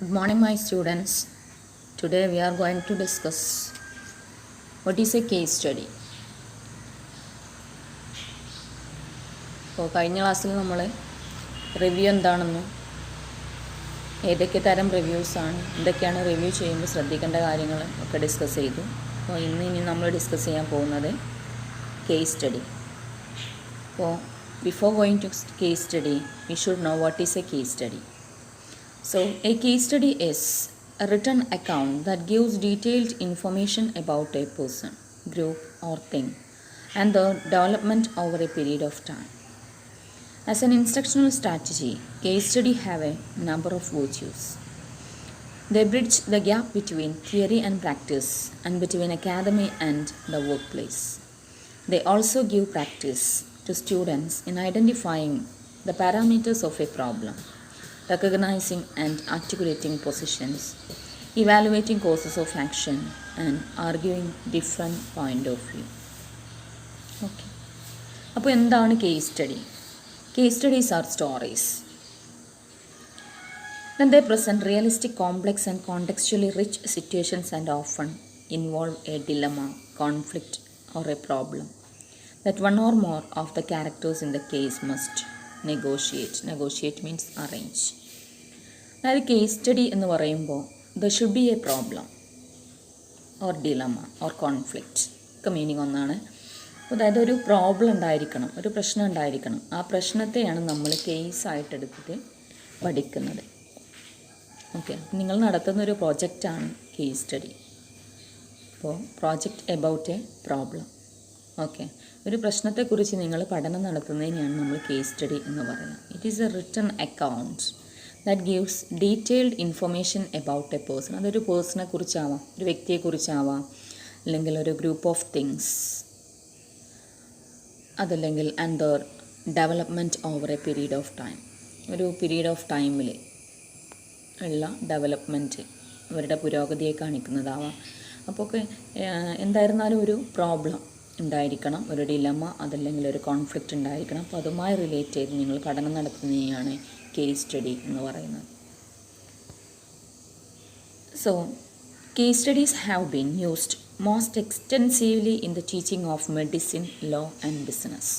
Good morning, my students. Today we are going to discuss what is a case study. കഴിഞ്ഞ ക്ലാസ്സിൽ നമ്മൾ review എന്താണെന്നും ഏതൊക്കെ തരം റിവ്യൂസാണ്, എന്തൊക്കെയാണ് റിവ്യൂ ചെയ്യുമ്പോൾ ശ്രദ്ധിക്കേണ്ട കാര്യങ്ങൾ ഒക്കെ ഡിസ്കസ് ചെയ്തു. അപ്പോൾ ഇനി നമ്മൾ ഡിസ്കസ് ചെയ്യാൻ പോകുന്നത് കേസ് സ്റ്റഡി. അപ്പോൾ before going to case study we should know what is a case study. So, a case study is a written account that gives detailed information about a person, group or thing and the development over a period of time. As an instructional strategy, case study have a number of virtues. They bridge the gap between theory and practice and between academy and the workplace. They also give practice to students in identifying the parameters of a problem, recognizing and articulating positions, evaluating courses of action, and arguing different point of view. Okay. അപ്പോൾ എന്താണ് case study? Case studies R stories. Then they present realistic, complex and contextually rich situations and often involve a dilemma, conflict or a problem that one or more of the characters in the case must negotiate. Negotiate means arrange. അതായത് case study എന്ന് പറയുമ്പോൾ the should be A problem or dilemma or conflict ഒക്കെ meaning ഒന്നാണ്. അതായത് ഒരു problem ഉണ്ടായിരിക്കണം, ഒരു പ്രശ്നം ഉണ്ടായിരിക്കണം. ആ പ്രശ്നത്തെയാണ് നമ്മൾ കേസായിട്ടെടുത്തിട്ട് പഠിക്കുന്നത്. ഓക്കെ, നിങ്ങൾ നടത്തുന്ന ഒരു പ്രോജക്റ്റാണ് കേസ് സ്റ്റഡി. അപ്പോൾ project about A problem. Okay, ഒരു പ്രശ്നത്തെക്കുറിച്ച് നിങ്ങൾ പഠനം നടത്തുന്നതിനെയാണ് നമ്മൾ കേസ് സ്റ്റഡി എന്ന് പറയുന്നത്. It is A written account that gives detailed information about a person. അതൊരു പേഴ്സണെ കുറിച്ചാവാം, ഒരു വ്യക്തിയെക്കുറിച്ചാവാം, അല്ലെങ്കിൽ ഒരു ഗ്രൂപ്പ് ഓഫ് തിങ്സ്, അതല്ലെങ്കിൽ and the development over A period of time. ഒരു പീരീഡ് ഓഫ് ടൈമിൽ ഉള്ള ഡെവലപ്മെൻറ്റ്, അവരുടെ പുരോഗതിയെ കാണിക്കുന്നതാവാം. അപ്പോൾ ഒക്കെ എന്തായിരുന്നാലും ഒരു പ്രോബ്ലം ഉണ്ടായിരിക്കണം, ഒരു ഡിലമ അതല്ലെങ്കിൽ ഒരു കോൺഫ്ലിക്റ്റ് ഉണ്ടായിരിക്കണം. അപ്പോൾ അതുമായി റിലേറ്റ് ചെയ്ത് നിങ്ങൾ പഠനം നടത്തുന്നതിനെയാണ് കേസ് സ്റ്റഡി എന്ന് പറയുന്നത്. So case studies have been used most extensively in the teaching of medicine, law and business.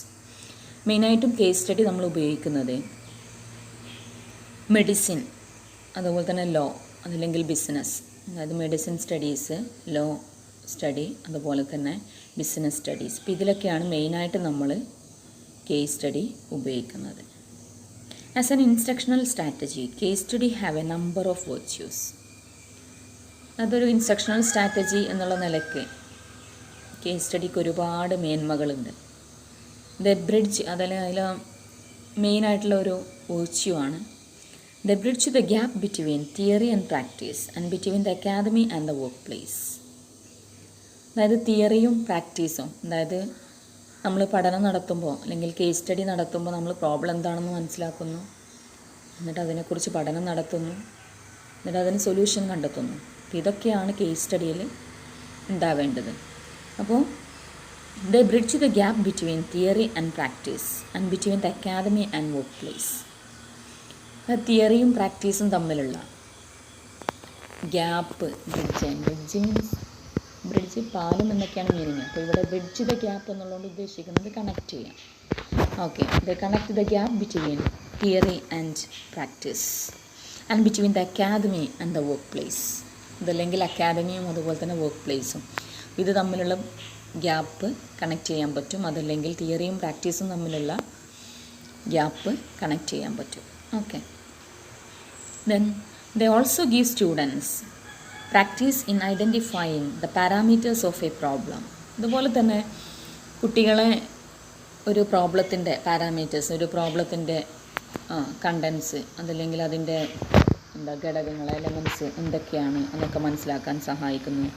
മെയിനായിട്ടും കേസ് സ്റ്റഡി നമ്മൾ ഉപയോഗിക്കുന്നത് മെഡിസിൻ, അതുപോലെ തന്നെ ലോ, അതല്ലെങ്കിൽ ബിസിനസ്. അതായത് മെഡിസിൻ സ്റ്റഡീസ്, ലോ സ്റ്റഡി, അതുപോലെ തന്നെ ബിസിനസ് സ്റ്റഡീസ്. ഇപ്പോൾ ഇതിലൊക്കെയാണ് മെയിനായിട്ട് നമ്മൾ കേസ് സ്റ്റഡി ഉപയോഗിക്കുന്നത്. As an instructional strategy, case study have A number of virtues. അതൊരു ഇൻസ്ട്രക്ഷണൽ സ്ട്രാറ്റജി എന്നുള്ള നിലയ്ക്ക് കേസ് സ്റ്റഡിക്ക് ഒരുപാട് മേന്മകളുണ്ട്. ദ ബ്രിഡ്ജ്, അതിൽ മെയിനായിട്ടുള്ള ഒരു വെർച്യൂ ആണ് the bridge the gap between theory and practice and between the academy and the work place. അതായത് തിയറിയും പ്രാക്ടീസും, അതായത് നമ്മൾ പഠനം നടത്തുമ്പോൾ അല്ലെങ്കിൽ കേസ് സ്റ്റഡി നടത്തുമ്പോൾ നമ്മൾ പ്രോബ്ലം എന്താണെന്ന് മനസ്സിലാക്കുന്നു, എന്നിട്ട് അതിനെക്കുറിച്ച് പഠനം നടത്തുന്നു, എന്നിട്ട് അതിന് സൊല്യൂഷൻ കണ്ടെത്തുന്നു. ഇതൊക്കെയാണ് കേസ് സ്റ്റഡിയിൽ ഉണ്ടാവേണ്ടത്. അപ്പോൾ the bridge the gap between theory and practice and between the academy and work place. തിയറിയും പ്രാക്ടീസും തമ്മിലുള്ള ഗ്യാപ്പ് ബ്രിഡ്ജ് മീൻസ് ബ്രിഡ്ജ് പാലം എന്നൊക്കെയാണ് മീനിങ്. അപ്പോൾ ഇവിടെ ബ്രിഡ്ജ് ദ ഗ്യാപ്പ് എന്നുള്ളതുകൊണ്ട് ഉദ്ദേശിക്കുന്നത് കണക്ട് ചെയ്യാം. Okay, the connect the gap between theory and practice and between the academy and the work place. ഇതല്ലെങ്കിൽ അക്കാദമിയും അതുപോലെ തന്നെ വർക്ക് പ്ലേസും, ഇത് തമ്മിലുള്ള ഗ്യാപ്പ് കണക്ട് ചെയ്യാൻ പറ്റും. അതല്ലെങ്കിൽ തിയറിയും പ്രാക്ടീസും തമ്മിലുള്ള ഗ്യാപ്പ് കണക്ട് ചെയ്യാൻ പറ്റും. Okay, then they also give students practice in identifying the parameters of a problem. അതുപോലെ തന്നെ കുട്ടികളെ ഒരു പ്രോബ്ലത്തിൻ്റെ പാരാമീറ്റേഴ്സ്, ഒരു പ്രോബ്ലത്തിൻ്റെ കണ്ടൻസ്, അതല്ലെങ്കിൽ അതിൻ്റെ ഘടകങ്ങൾ, എലമെൻറ്റ്സ് എന്തൊക്കെയാണ് എന്നൊക്കെ മനസ്സിലാക്കാൻ സഹായിക്കുന്നു.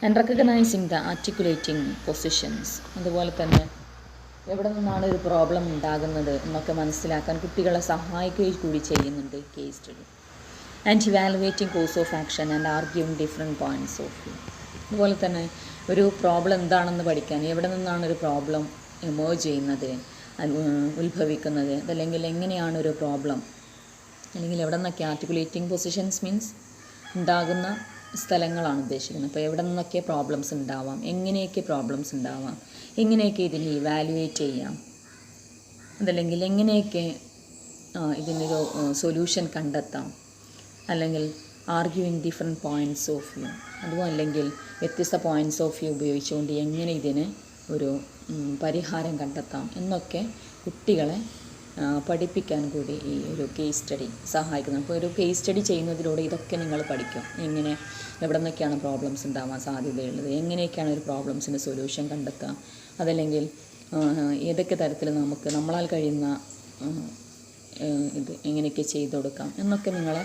And recognising the articulating positions. അതുപോലെ തന്നെ എവിടെ നിന്നാണ് ഒരു പ്രോബ്ലം ഉണ്ടാകുന്നത് എന്നൊക്കെ മനസ്സിലാക്കാൻ കുട്ടികളെ സഹായിക്കുകയും കൂടി ചെയ്യുന്നുണ്ട് case study. And evaluating course of action and arguing different points of view. അതുപോലെ തന്നെ ഒരു പ്രോബ്ലം എന്താണെന്ന് പഠിക്കാൻ, എവിടെ നിന്നാണ് ഒരു പ്രോബ്ലം എമേർജ് ചെയ്യുന്നത്, ഉത്ഭവിക്കുന്നത്, അതല്ലെങ്കിൽ എങ്ങനെയാണ് ഒരു പ്രോബ്ലം അല്ലെങ്കിൽ എവിടെ നിന്നൊക്കെ ആർട്ടിക്കുലേറ്റിംഗ് പൊസിഷൻസ് മീൻസ് ഉണ്ടാകുന്ന സ്ഥലങ്ങളാണ് ഉദ്ദേശിക്കുന്നത്. അപ്പോൾ എവിടെ നിന്നൊക്കെ പ്രോബ്ലംസ് ഉണ്ടാവാം, എങ്ങനെയൊക്കെ പ്രോബ്ലംസ് ഉണ്ടാവാം, എങ്ങനെയൊക്കെ ഇതിനെ ഇവാലുവേറ്റ് ചെയ്യാം, അതല്ലെങ്കിൽ എങ്ങനെയൊക്കെ ഇതിനൊരു സൊല്യൂഷൻ കണ്ടെത്താം, അല്ലെങ്കിൽ arguing different points of view, അതും അല്ലെങ്കിൽ വ്യത്യസ്ത പോയിൻറ്റ്സ് ഓഫ് വ്യൂ ഉപയോഗിച്ചുകൊണ്ട് എങ്ങനെ ഇതിന് ഒരു പരിഹാരം കണ്ടെത്താം എന്നൊക്കെ കുട്ടികളെ പഠിപ്പിക്കാൻ കൂടി ഈ ഒരു കേസ് സ്റ്റഡി സഹായിക്കുന്നു. അപ്പോൾ ഒരു കേസ് സ്റ്റഡി ചെയ്യുന്നതിലൂടെ ഇതൊക്കെ നിങ്ങൾ പഠിക്കും. എങ്ങനെ എവിടെ നിന്നൊക്കെയാണ് പ്രോബ്ലംസ് ഉണ്ടാവാൻ സാധ്യതയുള്ളത്, എങ്ങനെയൊക്കെയാണ് ഒരു പ്രോബ്ലംസിന് സൊല്യൂഷൻ കണ്ടെത്തുക, അതല്ലെങ്കിൽ ഏതൊക്കെ തരത്തിൽ നമുക്ക് നമ്മളാൽ കഴിയുന്ന ഇത് എങ്ങനെയൊക്കെ ചെയ്തു കൊടുക്കാം എന്നൊക്കെ നിങ്ങളെ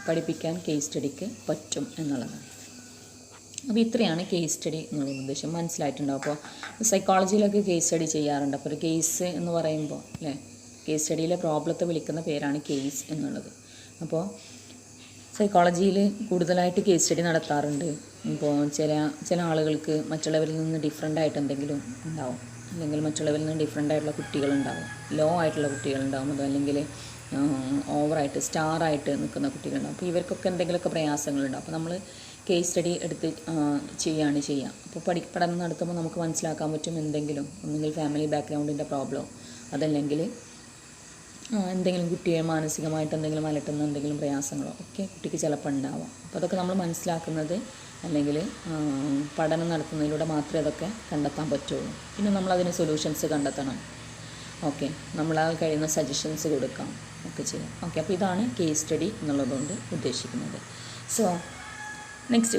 പഠിപ്പിക്കാൻ കേസ് സ്റ്റഡിക്ക് പറ്റും എന്നുള്ളതാണ്. അപ്പോൾ ഇത്രയാണ് കേസ് സ്റ്റഡി എന്നുള്ള ഉദ്ദേശം. മനസ്സിലായിട്ടുണ്ടാവും. അപ്പോൾ സൈക്കോളജിയിലൊക്കെ കേസ് സ്റ്റഡി ചെയ്യാറുണ്ട്. അപ്പോൾ ഒരു കേസ് എന്ന് പറയുമ്പോൾ അല്ലേ, കേസ് സ്റ്റഡിയിലെ പ്രോബ്ലത്തെ വിളിക്കുന്ന പേരാണ് കേസ് എന്നുള്ളത്. അപ്പോൾ സൈക്കോളജിയിൽ കൂടുതലായിട്ട് കേസ് സ്റ്റഡി നടത്താറുണ്ട്. ഇപ്പോൾ ചില ആളുകൾക്ക് മറ്റുള്ളവരിൽ നിന്ന് ഡിഫറെൻ്റ് ആയിട്ട് എന്തെങ്കിലും ഉണ്ടാവും, അല്ലെങ്കിൽ മറ്റുള്ളവരിൽ നിന്ന് ഡിഫറെൻ്റ് ആയിട്ടുള്ള കുട്ടികളുണ്ടാവും, ലോ ആയിട്ടുള്ള കുട്ടികളുണ്ടാവും, അതല്ലെങ്കിൽ ഓവറായിട്ട് സ്റ്റാറായിട്ട് നിൽക്കുന്ന കുട്ടികളുണ്ടാവും. അപ്പോൾ ഇവർക്കൊക്കെ എന്തെങ്കിലുമൊക്കെ പ്രയാസങ്ങളുണ്ടാവും. അപ്പോൾ നമ്മൾ കേസ് സ്റ്റഡി എടുത്ത് ചെയ്യുക. അപ്പോൾ പഠനം നടത്തുമ്പോൾ നമുക്ക് മനസ്സിലാക്കാൻ പറ്റും എന്തെങ്കിലും ഒന്നുകിൽ ഫാമിലി ബാക്ക്ഗ്രൗണ്ടിൻ്റെ പ്രോബ്ലം, അതല്ലെങ്കിൽ എന്തെങ്കിലും കുട്ടിയെ മാനസികമായിട്ട് എന്തെങ്കിലും അലട്ടുന്ന എന്തെങ്കിലും പ്രയാസങ്ങളോ ഒക്കെ കുട്ടിക്ക് ചിലപ്പോൾ ഉണ്ടാവാം. അപ്പോൾ അതൊക്കെ നമ്മൾ മനസ്സിലാക്കുന്നത് അല്ലെങ്കിൽ പഠനം നടത്തുന്നതിലൂടെ മാത്രമേ അതൊക്കെ കണ്ടെത്താൻ പറ്റുള്ളൂ. പിന്നെ നമ്മളതിന് സൊല്യൂഷൻസ് കണ്ടെത്തണം. ഓക്കെ, നമ്മളാൽ കഴിയുന്ന സജഷൻസ് കൊടുക്കാം, ഒക്കെ ചെയ്യാം. ഓക്കെ, അപ്പോൾ ഇതാണ് കേസ് സ്റ്റഡി എന്നുള്ളതുകൊണ്ട് ഉദ്ദേശിക്കുന്നത്. So next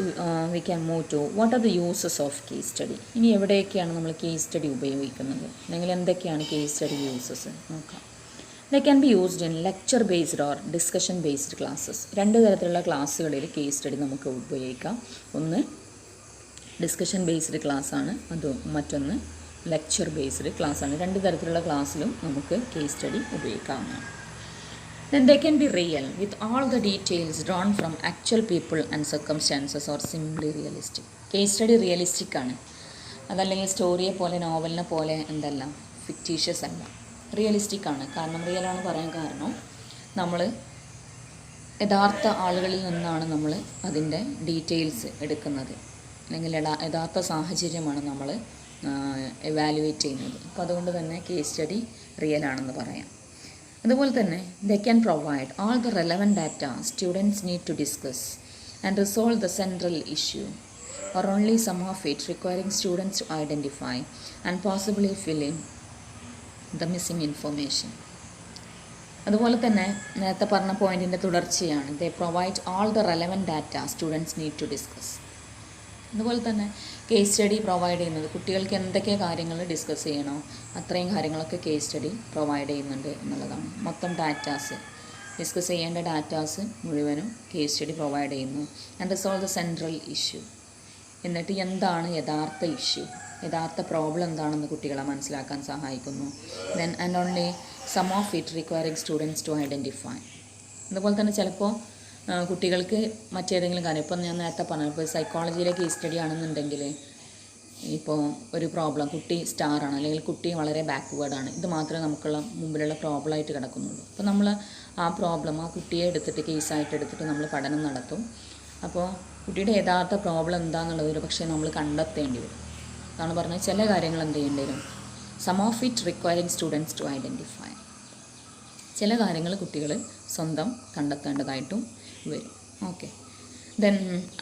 we can move to what are the uses of case study. ഇനി എവിടെയൊക്കെയാണ് നമ്മൾ കേസ് സ്റ്റഡി ഉപയോഗിക്കുന്നത്, അല്ലെങ്കിൽ എന്തൊക്കെയാണ് കേസ് സ്റ്റഡി യൂസസ് നോക്കാം. They can be used in lecture based or discussion based classes. രണ്ട് തരത്തിലുള്ള ക്ലാസ്സുകളിൽ കേസ് സ്റ്റഡി നമുക്ക് ഉപയോഗിക്കാം. ഒന്ന് ഡിസ്കഷൻ ബേസ്ഡ് ക്ലാസ്സാണ്, മറ്റൊന്ന് ലെക്ചർ ബേസ്ഡ് ക്ലാസ്സാണ്. രണ്ട് തരത്തിലുള്ള ക്ലാസ്സിലും നമുക്ക് കേസ് സ്റ്റഡി ഉപയോഗിക്കാവുന്നതാണ്. Then they can be real with all the details drawn from actual people and circumstances or simply realistic. Case study realistic ആണ്, അതല്ലെങ്കിൽ സ്റ്റോറിയെ പോലെ നോവലിനെ പോലെ എന്തല്ല ഫിക്റ്റീഷ്യസ് അല്ല, റിയലിസ്റ്റിക് ആണ്. കാരണം റിയലാണ് പറയാൻ കാരണം നമ്മൾ യഥാർത്ഥ ആളുകളിൽ നിന്നാണ് നമ്മൾ അതിൻ്റെ ഡീറ്റെയിൽസ് എടുക്കുന്നത്, അല്ലെങ്കിൽ യഥാർത്ഥ സാഹചര്യമാണ് നമ്മൾ എവാലുവേറ്റ് ചെയ്യുന്നത്. അപ്പോൾ അതുകൊണ്ട് തന്നെ കേസ് സ്റ്റഡി റിയൽ ആണെന്ന് പറയാം. അതുപോലെ തന്നെ they can provide all the relevant data students need to discuss and resolve the central issue or only some of it, requiring students to identify and possibly fill in the missing information. അതുപോലെ തന്നെ നേരത്തെ പറഞ്ഞ പോയിൻറ്റിൻ്റെ തുടർച്ചയാണ്. They provide all the relevant data students need to discuss. അതുപോലെ തന്നെ case study provide ചെയ്യുന്നത് കുട്ടികൾക്ക് എന്തൊക്കെ കാര്യങ്ങൾ ഡിസ്കസ് ചെയ്യണോ അത്രയും കാര്യങ്ങളൊക്കെ കേസ് സ്റ്റഡി പ്രൊവൈഡ് ചെയ്യുന്നുണ്ട് എന്നുള്ളതാണ്. മൊത്തം ഡാറ്റാസ്, ഡിസ്കസ് ചെയ്യേണ്ട ഡാറ്റാസ് മുഴുവനും കേസ് സ്റ്റഡി പ്രൊവൈഡ് ചെയ്യുന്നു. And resolve the central issue, എന്നിട്ട് എന്താണ് യഥാർത്ഥ ഇഷ്യൂ, യഥാർത്ഥ പ്രോബ്ലം എന്താണെന്ന് കുട്ടികളെ മനസ്സിലാക്കാൻ സഹായിക്കുന്നു. Then and only some of it requiring students to identify. അതുപോലെ തന്നെ ചിലപ്പോൾ കുട്ടികൾക്ക് മറ്റേതെങ്കിലും കാര്യം, ഇപ്പം ഞാൻ നേരത്തെ പറഞ്ഞു, ഇപ്പോൾ സൈക്കോളജിയിലെ കേസ് സ്റ്റഡി ആണെന്നുണ്ടെങ്കിൽ ഇപ്പോൾ ഒരു പ്രോബ്ലം, കുട്ടി സ്റ്റാറാണ് അല്ലെങ്കിൽ കുട്ടി വളരെ ബാക്ക്വേർഡാണ്, ഇത് മാത്രമേ നമുക്കുള്ള മുമ്പിലുള്ള പ്രോബ്ലമായിട്ട് കിടക്കുന്നുള്ളൂ. അപ്പോൾ നമ്മൾ ആ പ്രോബ്ലം ആ കുട്ടിയെ എടുത്തിട്ട് കേസായിട്ട് എടുത്തിട്ട് നമ്മൾ പഠനം നടത്തും. അപ്പോൾ കുട്ടിയുടെ യഥാർത്ഥ പ്രോബ്ലം എന്താണെന്നുള്ളത് ഒരു പക്ഷേ നമ്മൾ കണ്ടെത്തേണ്ടി വരും. അതാണ് പറഞ്ഞത്, ചില കാര്യങ്ങൾ എന്ത് ചെയ്യേണ്ടി വരും, some of it requiring students to identify, ചില കാര്യങ്ങൾ കുട്ടികൾ സ്വന്തം കണ്ടെത്തേണ്ടതായിട്ടും വരും. ഓക്കെ, ദെൻ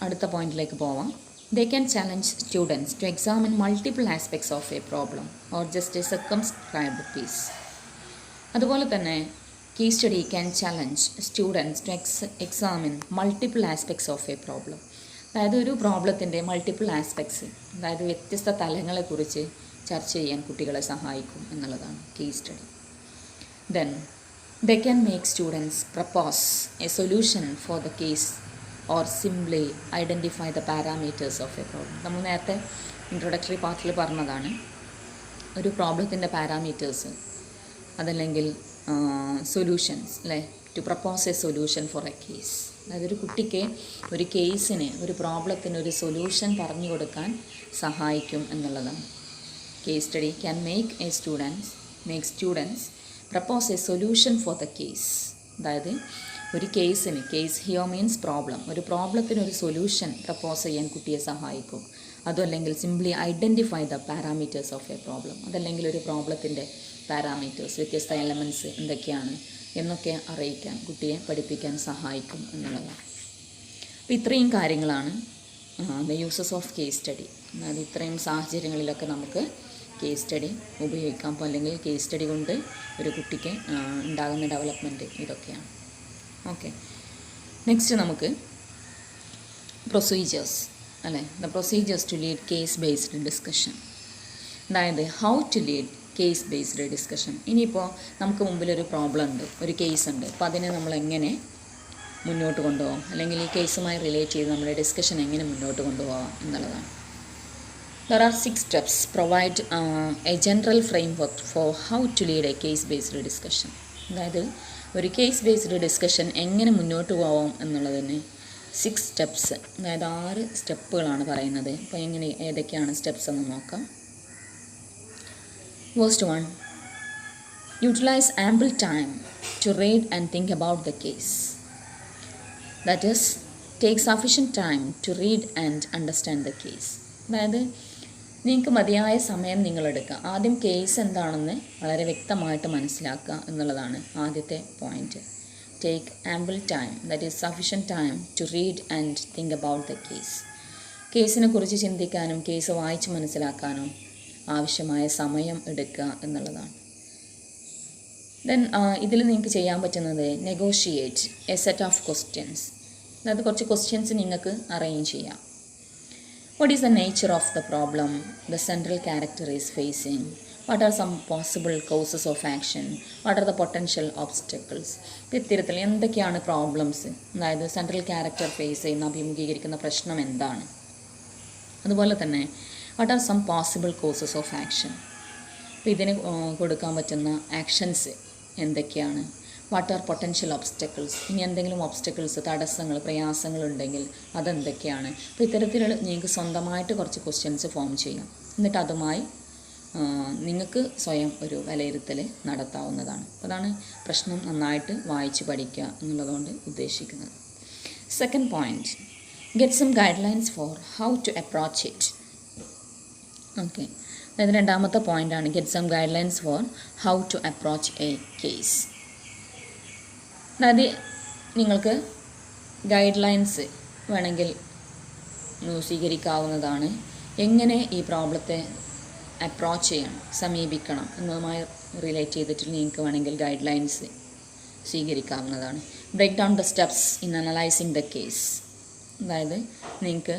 അടുത്ത പോയിന്റിലേക്ക് പോവാം. They can challenge students to examine multiple aspects of a problem or just a circumscribed piece. അതുപോലെ തന്നെ case study can challenge students to examine multiple aspects of a problem. അതായത് ഒരു പ്രോബ്ലത്തിൻ്റെ മൾട്ടിപ്പിൾ ആസ്പെക്ട്സ്, അതായത് വ്യത്യസ്ത തലങ്ങളെക്കുറിച്ച് ചർച്ച ചെയ്യാൻ കുട്ടികളെ സഹായിക്കും എന്നുള്ളതാണ് case study. Then they can make students propose a solution for the case or simply identify the parameters of a problem. നമ്മൾ നേരത്തെ ഇൻട്രൊഡക്ടറി പാർട്ടിൽ പറഞ്ഞതാണ്, ഒരു പ്രോബ്ലത്തിൻ്റെ പാരാമീറ്റേഴ്സ് അതല്ലെങ്കിൽ സൊല്യൂഷൻസ് അല്ലേ, to propose a solution for a case. അതായത് ഒരു കുട്ടിക്ക് ഒരു കേസിന്, ഒരു പ്രോബ്ലത്തിന് ഒരു സൊല്യൂഷൻ പറഞ്ഞു കൊടുക്കാൻ സഹായിക്കും എന്നുള്ളതാണ്. Case study can make students propose a solution for the case അതായത് ഒരു കേസിന്, കേസ് ഹിയോ മീൻസ് പ്രോബ്ലം, ഒരു പ്രോബ്ലത്തിന് ഒരു സൊല്യൂഷൻ പ്രപ്പോസ് ചെയ്യാൻ കുട്ടിയെ സഹായിക്കും. അതുമല്ലെങ്കിൽ simply identify the parameters of a problem, അതല്ലെങ്കിൽ ഒരു പ്രോബ്ലത്തിൻ്റെ പാരാമീറ്റേഴ്സ്, വ്യത്യസ്ത എലമെൻറ്റ്സ് എന്തൊക്കെയാണ് എന്നൊക്കെ അറിയിക്കാൻ കുട്ടിയെ പഠിപ്പിക്കാൻ സഹായിക്കും എന്നുള്ളതാണ്. അപ്പോൾ ഇത്രയും കാര്യങ്ങളാണ് the uses of case study. അതായത് ഇത്രയും സാഹചര്യങ്ങളിലൊക്കെ നമുക്ക് കേസ് സ്റ്റഡി ഉപയോഗിക്കാം. അപ്പോൾ അല്ലെങ്കിൽ കേസ് സ്റ്റഡി കൊണ്ട് ഒരു കുട്ടിക്ക് ഉണ്ടാകുന്ന ഡെവലപ്മെൻറ്റ് ഇതൊക്കെയാണ്. ഓക്കെ, നെക്സ്റ്റ് നമുക്ക് പ്രൊസീജിയേഴ്സ് അല്ലേ, the procedures to lead case based discussion. അതായത് how to lead case based discussion. ഇനിയിപ്പോൾ നമുക്ക് മുമ്പിലൊരു പ്രോബ്ലം ഉണ്ട്, ഒരു കേസ് ഉണ്ട്. അപ്പോൾ അതിനെ നമ്മൾ എങ്ങനെ മുന്നോട്ട് കൊണ്ടുപോകാം, അല്ലെങ്കിൽ ഈ കേസുമായി റിലേറ്റ് ചെയ്ത് നമ്മുടെ ഡിസ്കഷൻ എങ്ങനെ മുന്നോട്ട് കൊണ്ടുപോകാം എന്നുള്ളതാണ്. There are 6 steps provide a general framework for how to lead a case-based discussion. അതായത് ഒരു കേസ് ബേസ്ഡ് ഡിസ്കഷൻ എങ്ങനെ മുന്നോട്ട് പോകാം എന്നുള്ളതിന് 6 സ്റ്റെപ്സ്, അതായത് 6 സ്റ്റെപ്പുകളാണ് പറയുന്നത്. അപ്പോൾ എങ്ങനെ ഏതൊക്കെയാണ് സ്റ്റെപ്സ് എന്ന് നോക്കാം. First one, utilize ample time to read and think about the case. That is, take sufficient time to read and understand the case. അതായത് നിങ്ങൾക്ക് മതിയായ സമയം നിങ്ങളെടുക്കുക. ആദ്യം കേസ് എന്താണെന്ന് വളരെ വ്യക്തമായിട്ട് മനസ്സിലാക്കുക എന്നുള്ളതാണ് ആദ്യത്തെ point. Take ample time, that is sufficient time to read and think about the case. കേസിനെ കുറിച്ച് ചിന്തിക്കാനും കേസ് വായിച്ച് മനസ്സിലാക്കാനും ആവശ്യമായ സമയം എടുക്കുക എന്നുള്ളതാണ്. ദെൻ ഇതിൽ നിങ്ങൾക്ക് ചെയ്യാൻ പറ്റുന്നത് negotiate A set of questions. അതായത് കുറച്ച് ക്വസ്റ്റ്യൻസ് നിങ്ങൾക്ക് അറേഞ്ച് ചെയ്യാം. What is the nature of the problem the central character is facing? What are some possible causes of action? What are the potential obstacles? ഇത്തരത്തിൽ എന്തൊക്കെയാണ് problems, അതായത് central character face ചെയ്യുന്ന അഭിമുഖീകരിക്കുന്ന പ്രശ്നം എന്താണ്. അതുപോലെ തന്നെ what are some possible causes of action? അപ്പോൾ ഇതിന് കൊടുക്കാൻ പറ്റുന്ന ആക്ഷൻസ് എന്തൊക്കെയാണ്. വാട്ട് ആർ പൊട്ടൻഷ്യൽ ഒബ്സ്റ്റക്കിൾസ്, ഇനി എന്തെങ്കിലും ഒബ്സ്റ്റക്കിൾസ്, തടസ്സങ്ങൾ, പ്രയാസങ്ങളുണ്ടെങ്കിൽ അതെന്തൊക്കെയാണ്. അപ്പോൾ ഇത്തരത്തിൽ നിങ്ങൾക്ക് സ്വന്തമായിട്ട് കുറച്ച് ക്വസ്റ്റ്യൻസ് ഫോം ചെയ്യാം. എന്നിട്ട് അതുമായി നിങ്ങൾക്ക് സ്വയം ഒരു വിലയിരുത്തൽ നടത്താവുന്നതാണ്. അതാണ് പ്രശ്നം നന്നായിട്ട് വായിച്ച് പഠിക്കുക എന്നുള്ളതുകൊണ്ട് ഉദ്ദേശിക്കുന്നത്. Second point, get some guidelines for how to approach it. Okay, അതായത് രണ്ടാമത്തെ പോയിൻ്റാണ് get some guidelines for how to approach a case. അതായത് നിങ്ങൾക്ക് ഗൈഡ് ലൈൻസ് വേണമെങ്കിൽ സ്വീകരിക്കാവുന്നതാണ്. എങ്ങനെ ഈ പ്രോബ്ലത്തെ അപ്രോച്ച് ചെയ്യണം, സമീപിക്കണം എന്നതുമായി റിലേറ്റ് ചെയ്തിട്ട് നിങ്ങൾക്ക് വേണമെങ്കിൽ ഗൈഡ് ലൈൻസ് സ്വീകരിക്കാവുന്നതാണ്. Break down the steps in analysing the case. അതായത് നിങ്ങൾക്ക്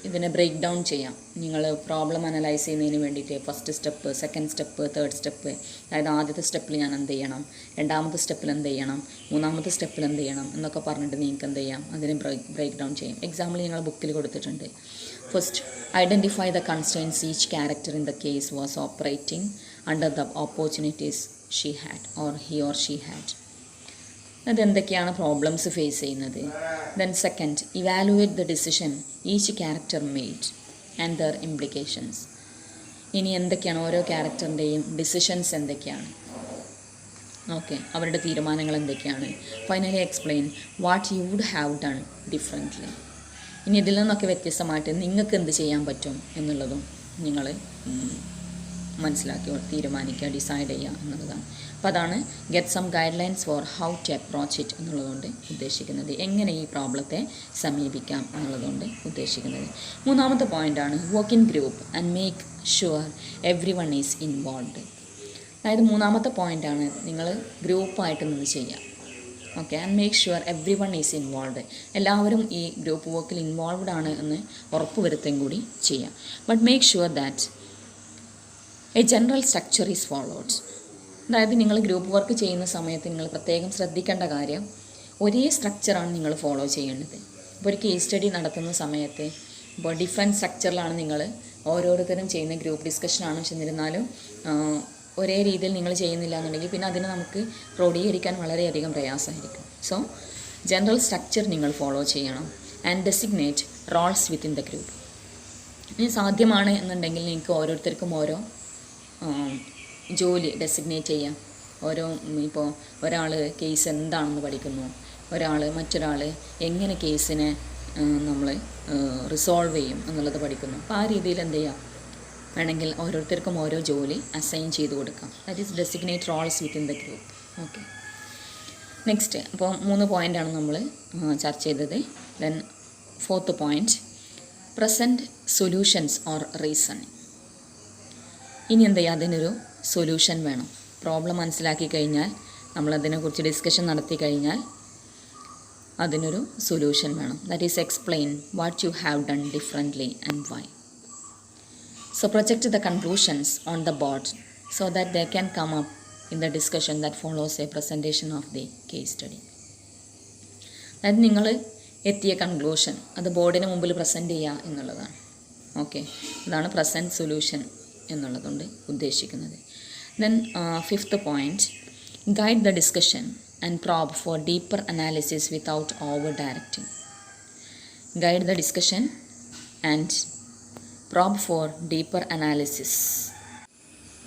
ഇതിനെ ബ്രേക്ക് ഡൗൺ ചെയ്യാം. നിങ്ങൾ പ്രോബ്ലം അനലൈസ് ചെയ്യുന്നതിന് വേണ്ടിയിട്ട് first step, second step, third step, അതായത് ആദ്യത്തെ സ്റ്റെപ്പിൽ ഞാൻ എന്ത് ചെയ്യണം, രണ്ടാമത്തെ സ്റ്റെപ്പിൽ എന്ത് ചെയ്യണം, മൂന്നാമത്തെ സ്റ്റെപ്പിൽ എന്ത് ചെയ്യണം എന്നൊക്കെ പറഞ്ഞിട്ട് നിങ്ങൾക്ക് എന്ത് ചെയ്യാം, അതിനെ ബ്രേക്ക് ഡൗൺ ചെയ്യും. എക്സാമ്പിൾ നിങ്ങൾ ബുക്കിൽ കൊടുത്തിട്ടുണ്ട്. First, identify the constraints each character in the case was operating under the opportunities she had or he or she had. അതെന്തൊക്കെയാണ് പ്രോബ്ലംസ് ഫേസ് ചെയ്യുന്നത്. Then second, evaluate the decision each character made and their implications. ഇനി എന്തൊക്കെയാണ് ഓരോ ക്യാരക്ടറിൻ്റെയും decisions എന്തൊക്കെയാണ്, okay, അവരുടെ തീരുമാനങ്ങൾ എന്തൊക്കെയാണ്. Finally explain what you would have done differently. ഇനി ഇതിൽ നിന്നൊക്കെ വ്യത്യസ്തമായിട്ട് നിങ്ങൾക്ക് എന്ത് ചെയ്യാൻ പറ്റും എന്നുള്ളതും നിങ്ങൾ മനസ്സിലാക്കി തീരുമാനിക്കുക, ഡിസൈഡ് ചെയ്യുക എന്നുള്ളതാണ്. അപ്പോൾ അതാണ് get some guidelines for how to approach it എന്നുള്ളതുകൊണ്ട് ഉദ്ദേശിക്കുന്നത്. എങ്ങനെ ഈ പ്രോബ്ലത്തെ സമീപിക്കാം എന്നുള്ളതുകൊണ്ട് ഉദ്ദേശിക്കുന്നത്. മൂന്നാമത്തെ പോയിൻ്റാണ് work in group and make sure every one is involved. അതായത് മൂന്നാമത്തെ പോയിൻ്റാണ് നിങ്ങൾ ഗ്രൂപ്പായിട്ട് നിന്ന് ചെയ്യുക. Okay, and make sure every one is involved. എല്ലാവരും ഈ ഗ്രൂപ്പ് വർക്കിൽ ഇൻവോൾവ്ഡ് ആണ് എന്ന് ഉറപ്പുവരുത്തുകയും കൂടി ചെയ്യാം. But make sure that A general structure is followed. അതായത് നിങ്ങൾ ഗ്രൂപ്പ് വർക്ക് ചെയ്യുന്ന സമയത്ത് നിങ്ങൾ പ്രത്യേകം ശ്രദ്ധിക്കേണ്ട കാര്യം, ഒരേ സ്ട്രക്ചറാണ് നിങ്ങൾ ഫോളോ ചെയ്യേണ്ടത്. ഇപ്പോൾ ഒരു കേസ് സ്റ്റഡി നടത്തുന്ന സമയത്ത് ഇപ്പോൾ ഡിഫറെൻറ്റ് സ്ട്രക്ചറിലാണ് നിങ്ങൾ ഓരോരുത്തരും ചെയ്യുന്ന ഗ്രൂപ്പ് ഡിസ്കഷനാണ്. ചെന്നിരുന്നാലും ഒരേ രീതിയിൽ നിങ്ങൾ ചെയ്യുന്നില്ല എന്നുണ്ടെങ്കിൽ പിന്നെ അതിനെ നമുക്ക് ക്രോഡീകരിക്കാൻ വളരെയധികം പ്രയാസമായിരിക്കും. സോ ജനറൽ സ്ട്രക്ചർ നിങ്ങൾ ഫോളോ ചെയ്യണം. And designate roles within the group. ഇനി സാധ്യമാണ് എന്നുണ്ടെങ്കിൽ നിങ്ങൾക്ക് ഓരോരുത്തർക്കും ഓരോ ജോലി ഡെസിഗ്നേറ്റ് ചെയ്യാം. ഇപ്പോൾ ഒരാൾ കേസ് എന്താണെന്ന് പഠിക്കുന്നു, മറ്റൊരാൾ എങ്ങനെ കേസിനെ നമ്മൾ റിസോൾവ് ചെയ്യും എന്നുള്ളത് പഠിക്കുന്നു. അപ്പോൾ ആ രീതിയിൽ എന്ത് ചെയ്യാം, വേണമെങ്കിൽ ഓരോരുത്തർക്കും ഓരോ ജോലി അസൈൻ ചെയ്ത് കൊടുക്കാം. That is designate roles within the group. Okay, next അപ്പോൾ 3 പോയിൻ്റാണ് നമ്മൾ ചർച്ച ചെയ്തത്. Then 4th point, present solutions or reasoning. ഇനി എന്ത് ചെയ്യുക, അതിനൊരു സൊല്യൂഷൻ വേണം. പ്രോബ്ലം മനസ്സിലാക്കി കഴിഞ്ഞാൽ, നമ്മളതിനെക്കുറിച്ച് ഡിസ്കഷൻ നടത്തി കഴിഞ്ഞാൽ അതിനൊരു സൊല്യൂഷൻ വേണം. That is explain what you have done differently and why. So project the conclusions on the board so that they can come up in the discussion that follows a presentation of the case study. അതായത് നിങ്ങൾ എത്തിയ conclusion അത് ബോർഡിന് മുമ്പിൽ present ചെയ്യുക എന്നുള്ളതാണ്. Okay, അതാണ് present solution എന്നുള്ളതുകൊണ്ട് ഉദ്ദേശിക്കുന്നത്. Then 5th point, guide the discussion and probe for deeper analysis without over directing. Guide the discussion and probe for deeper analysis.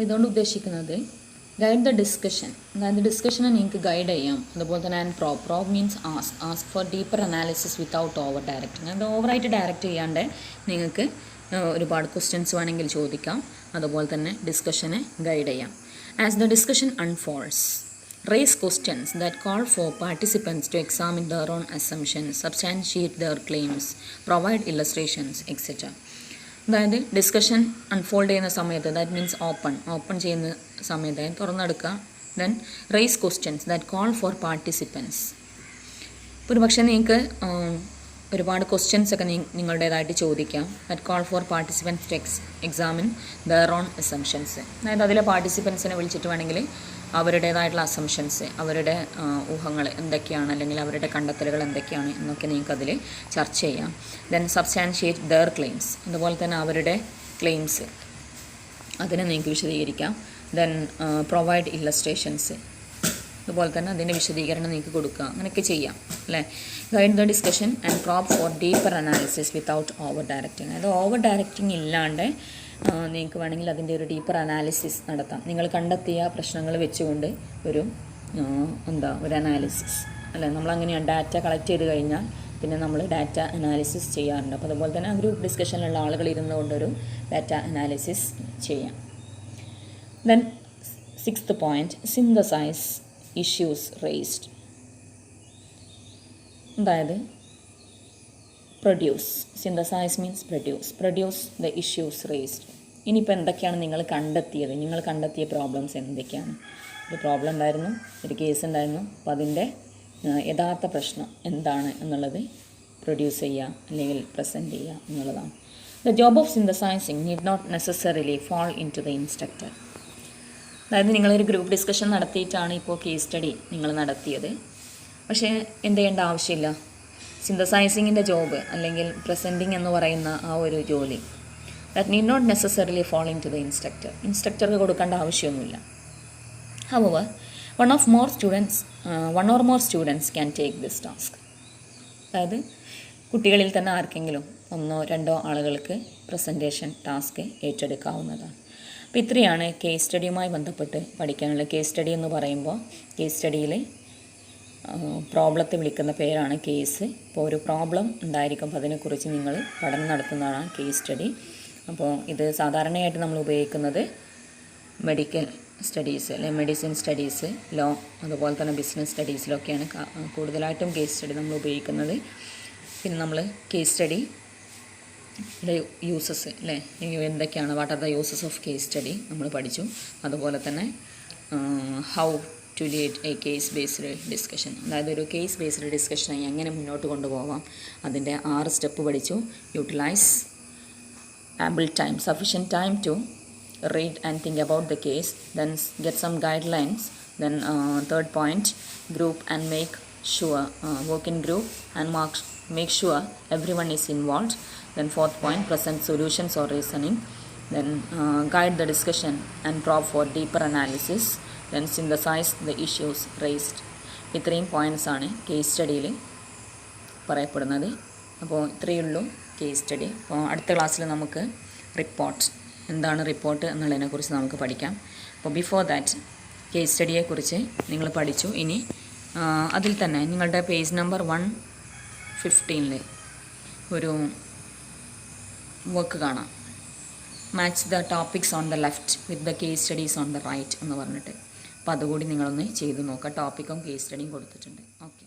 ഇതുകൊണ്ട് ഉദ്ദേശിക്കുന്നത് ഗൈഡ് ദ ഡിസ്കഷൻ, അതായത് ഡിസ്കഷനെ നിങ്ങൾക്ക് ഗൈഡ് ചെയ്യാം. അതുപോലെ തന്നെ and probe means ask for deeper analysis without over directing. അത് ഓവറായിട്ട് direct ചെയ്യാണ്ട് നിങ്ങൾക്ക് ഒരുപാട് ക്വസ്റ്റ്യൻസ് വേണമെങ്കിൽ ചോദിക്കാം. അതുപോലെ തന്നെ ഡിസ്കഷനെ ഗൈഡ് ചെയ്യാം. As the discussion unfolds, raise questions that call for participants to examine their own assumptions, substantiate their claims, provide illustrations, etc. അതായത് ഡിസ്കഷൻ അൺഫോൾഡ് ചെയ്യുന്ന സമയത്ത്, ദാറ്റ് മീൻസ് ഓപ്പൺ ചെയ്യുന്ന സമയത്ത് തുറന്നെടുക്കുക. Then raise questions that call for participants. ഇപ്പോൾ ഒരു പക്ഷേ നിങ്ങൾക്ക് ഒരുപാട് ക്വസ്റ്റ്യൻസ് ഒക്കെ നിങ്ങളുടേതായിട്ട് ചോദിക്കാം. That call for participants to examine their own assumptions. അതായത് അതിലെ പാർട്ടിസിപ്പൻസിനെ വിളിച്ചിട്ട് വേണമെങ്കിൽ അവരുടേതായിട്ടുള്ള അസംഷൻസ്, അവരുടെ ഊഹങ്ങൾ എന്തൊക്കെയാണ്, അല്ലെങ്കിൽ അവരുടെ കണ്ടെത്തലുകൾ എന്തൊക്കെയാണ് എന്നൊക്കെ നിങ്ങൾക്കതിൽ ചർച്ച ചെയ്യാം. ദെൻ സബ്സ്റ്റാൻഷിയേറ്റ് ദെയർ ക്ലെയിംസ്, അതുപോലെ തന്നെ അവരുടെ ക്ലെയിംസ് അതിനെ നിങ്ങൾക്ക് വിശദീകരിക്കാം. ദെൻ പ്രൊവൈഡ് ഇല്ലസ്ട്രേഷൻസ്, അതുപോലെ തന്നെ അതിൻ്റെ വിശദീകരണം നിങ്ങൾക്ക് കൊടുക്കുക. അങ്ങനെയൊക്കെ ചെയ്യാം അല്ലേ. Guide the discussion and probe for deeper analysis without over directing. അതായത് ഓവർ ഡയറക്റ്റിംഗ് ഇല്ലാണ്ട് നിങ്ങൾക്ക് വേണമെങ്കിൽ അതിൻ്റെ ഒരു ഡീപ്പർ അനാലിസിസ് നടത്താം. നിങ്ങൾ കണ്ടെത്തിയ പ്രശ്നങ്ങൾ വെച്ചുകൊണ്ട് ഒരു ഒരു അനാലിസിസ് അല്ലേ. നമ്മളങ്ങനെയാണ് ഡാറ്റ കളക്ട് ചെയ്ത് കഴിഞ്ഞാൽ പിന്നെ നമ്മൾ ഡാറ്റ അനാലിസിസ് ചെയ്യാറുണ്ട്. അപ്പോൾ അതുപോലെ തന്നെ ഗ്രൂപ്പ് ഡിസ്കഷനിലുള്ള ആളുകൾ ഇരുന്നു കൊണ്ടൊരു ഡാറ്റ അനാലിസിസ് ചെയ്യാം. Then 6th point, synthesize issues raised. അതായത് produce, synthesize means produce the issues raised. ഇനിയിപ്പോൾ എന്തൊക്കെയാണ് നിങ്ങൾ കണ്ടെത്തിയത്, നിങ്ങൾ കണ്ടെത്തിയ പ്രോബ്ലംസ് എന്തൊക്കെയാണ്. ഒരു പ്രോബ്ലം ഉണ്ടായിരുന്നു, ഒരു കേസ് ഉണ്ടായിരുന്നു. അപ്പോൾ അതിൻ്റെ യഥാർത്ഥ പ്രശ്നം എന്താണ് എന്നുള്ളത് പ്രൊഡ്യൂസ് ചെയ്യുക അല്ലെങ്കിൽ പ്രസൻറ്റ് ചെയ്യുക എന്നുള്ളതാണ്. The job of synthesising need not necessarily fall into the instructor. അതായത് നിങ്ങളൊരു ഗ്രൂപ്പ് ഡിസ്കഷൻ നടത്തിയിട്ടാണ് ഇപ്പോൾ കേസ് സ്റ്റഡി നിങ്ങൾ നടത്തിയത്. പക്ഷേ എന്ത് ചെയ്യേണ്ട ആവശ്യമില്ല. സിന്തസൈസിങ്ങിൻ്റെ ജോബ് അല്ലെങ്കിൽ പ്രസൻറ്റിങ് എന്ന് പറയുന്ന ആ ഒരു ജോലി, that need not necessarily fall into the instructor. ഇൻസ്ട്രക്ടർക്ക് കൊടുക്കേണ്ട ആവശ്യമൊന്നുമില്ല. Hour one or more students can take this task. അതായത് കുട്ടികളിൽ തന്നെ ആർക്കെങ്കിലും 1-2 ആളുകൾക്ക് പ്രസൻറ്റേഷൻ ടാസ്ക് ഏറ്റെടുക്കാവുന്നതാണ്. അപ്പോൾ ഇത്രയാണ് കേസ് സ്റ്റഡിയുമായി ബന്ധപ്പെട്ട് പഠിക്കാനുള്ള. കേസ് സ്റ്റഡി എന്ന് പറയുമ്പോൾ കേസ് സ്റ്റഡിയിൽ പ്രോബ്ലത്തെ വിളിക്കുന്ന പേരാണ് കേസ്. ഇപ്പോൾ ഒരു പ്രോബ്ലം ഉണ്ടായിരിക്കും, അപ്പോൾ അതിനെക്കുറിച്ച് നിങ്ങൾ പഠനം നടത്തുന്നതാണ് കേസ് സ്റ്റഡി. അപ്പോൾ ഇത് സാധാരണയായിട്ട് നമ്മൾ ഉപയോഗിക്കുന്നത് മെഡിക്കൽ സ്റ്റഡീസ് അല്ലെങ്കിൽ മെഡിസിൻ സ്റ്റഡീസ്, ലോ, അതുപോലെ തന്നെ ബിസിനസ് സ്റ്റഡീസിലൊക്കെയാണ് കൂടുതലായിട്ടും കേസ് സ്റ്റഡി നമ്മൾ ഉപയോഗിക്കുന്നത്. പിന്നെ നമ്മൾ കേസ് സ്റ്റഡി യൂസസ് അല്ലേ, എന്തൊക്കെയാണ്, what are the uses of case study നമ്മൾ പഠിച്ചു. അതുപോലെ തന്നെ how to lead a case based discussion, അതായത് ഒരു കേസ് ബേസ്ഡ് ഡിസ്കഷൻ എങ്ങനെ മുന്നോട്ട് കൊണ്ടുപോകാം അതിൻ്റെ 6 സ്റ്റെപ്പ് പഠിച്ചു. Utilise ample time, sufficient time to read and think about the case, then get some guidelines. Then 3rd point, group and make sure work in group and make sure everyone is involved. Then 4th point, present solutions or reasoning. Then guide the discussion and probe for deeper analysis. Then synthesize the issues raised. ഇത്രയും points ആണ് case സ്റ്റഡിയിൽ പറയപ്പെടുന്നത്. അപ്പോൾ ഇത്രയേ ഉള്ളൂ case study. അപ്പോൾ അടുത്ത ക്ലാസ്സിൽ നമുക്ക് റിപ്പോർട്ട്, എന്താണ് റിപ്പോർട്ട് എന്നുള്ളതിനെക്കുറിച്ച് നമുക്ക് പഠിക്കാം. അപ്പോൾ ബിഫോർ ദാറ്റ് കേസ് സ്റ്റഡിയെക്കുറിച്ച് നിങ്ങൾ പഠിച്ചു. ഇനി അതിൽ തന്നെ നിങ്ങളുടെ പേജ് നമ്പർ 115 ഒരു വർക്ക് കാണാം. Match the topics on the left with the case studies on the right എന്ന് പറഞ്ഞിട്ട്. അപ്പോൾ അതുകൂടി നിങ്ങളൊന്ന് ചെയ്ത് നോക്കുക. ടോപ്പിക്കും കേസ് സ്റ്റഡിയും കൊടുത്തിട്ടുണ്ട്. ഓക്കെ.